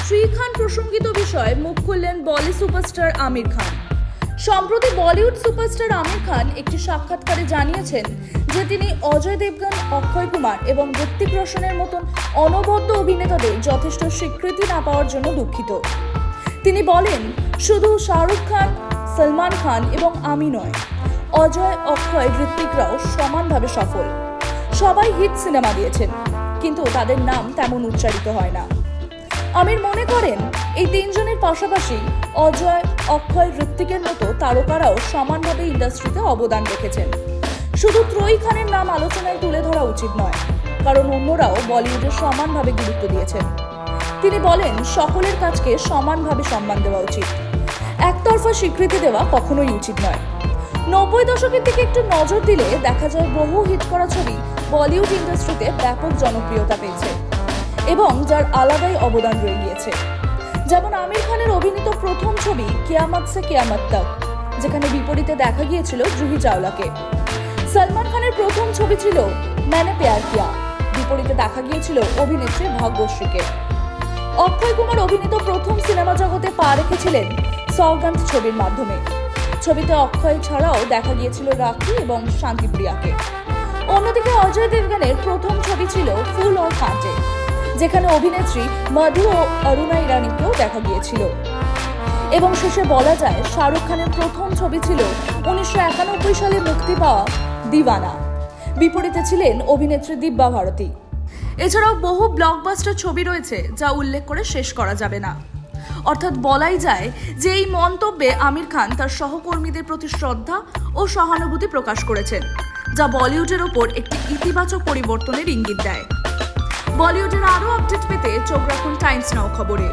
স্ত্রী খান প্রসঙ্গিত বিষয়ে মুখ খুললেন বলি সুপারস্টার আমির খান। সম্প্রতি বলিউড সুপারস্টার আমির খান একটি সাক্ষাৎকারে জানিয়েছেন যে তিনি অজয় দেবগন, অক্ষয় কুমার এবং ঋত্বিক রোশনের মতন অনবদ্য অভিনেতাদের যথেষ্ট স্বীকৃতি না পাওয়ার জন্য দুঃখিত। তিনি বলেন, শুধু শাহরুখ খান, সলমান খান এবং আমি নয়, অজয়, অক্ষয়, ঋত্বিকরাও সমানভাবে সফল। সবাই হিট সিনেমা দিয়েছেন, কিন্তু তাদের নাম তেমন উচ্চারিত হয় না। আমির মনে করেন এই তিনজনের পাশাপাশি অজয়, অক্ষয়, ঋত্বিকের মতো তারকারাও সমানভাবে ইন্ডাস্ট্রিতে অবদান রেখেছেন। শুধু ত্রয়ী খানের নাম আলোচনায় তুলে ধরা উচিত নয়, কারণ অন্যরাও বলিউডে সমানভাবে গুরুত্ব দিয়েছেন। তিনি বলেন, সকলের কাজকে সমানভাবে সম্মান দেওয়া উচিত, একতরফা স্বীকৃতি দেওয়া কখনোই উচিত নয়। 90 দশকের দিকে একটু নজর দিলে দেখা যায় বহু হিট করা ছবি বলিউড ইন্ডাস্ট্রিতে ব্যাপক জনপ্রিয়তা পেয়েছে এবং যার আলাদাই অবদান রয়ে গিয়েছে। যেমন আমির খানের অভিনীত প্রথম ছবি কিয়ামত সে কিয়ামত তক, যেখানে বিপরীতে দেখা গিয়েছিল জুহি চাওলাকে। সলমান খানের প্রথম ছবি ছিল मैंने प्यार किया, বিপরীতে দেখা গিয়েছিল অভিনেত্রী ভাগ্যশ্রীকে। অক্ষয় কুমার অভিনীত প্রথম সিনেমা জগতে পা রেখেছিলেন সওগান্ত ছবির মাধ্যমে। ছবিতে অক্ষয় ছাড়াও দেখা গিয়েছিল রাখি এবং শান্তিপ্রিয়াকে। অন্যদিকে অজয় দেবগনের প্রথম ছবি ছিল ফুল और कांटे, যেখানে অভিনেত্রী মধু ও অরুণা ইরানিকেও দেখা গিয়েছিল। এবং শেষে বলা যায় শাহরুখ খানের প্রথম ছবি ছিল 1991 সালে মুক্তি পাওয়া দিওয়ানা, বিপরীতে ছিলেন অভিনেত্রী দিব্যা ভারতী। এছাড়াও বহু ব্লকবাস্টার ছবি রয়েছে যা উল্লেখ করে শেষ করা যাবে না। অর্থাৎ বলাই যায় যে এই মন্তব্যে আমির খান তার সহকর্মীদের প্রতি শ্রদ্ধা ও সহানুভূতি প্রকাশ করেছেন, যা বলিউডের ওপর একটি ইতিবাচক পরিবর্তনের ইঙ্গিত দেয়। বলিউডের আরও আপডেট পেতে চোখ রাখুন টাইমস নাও খবরে।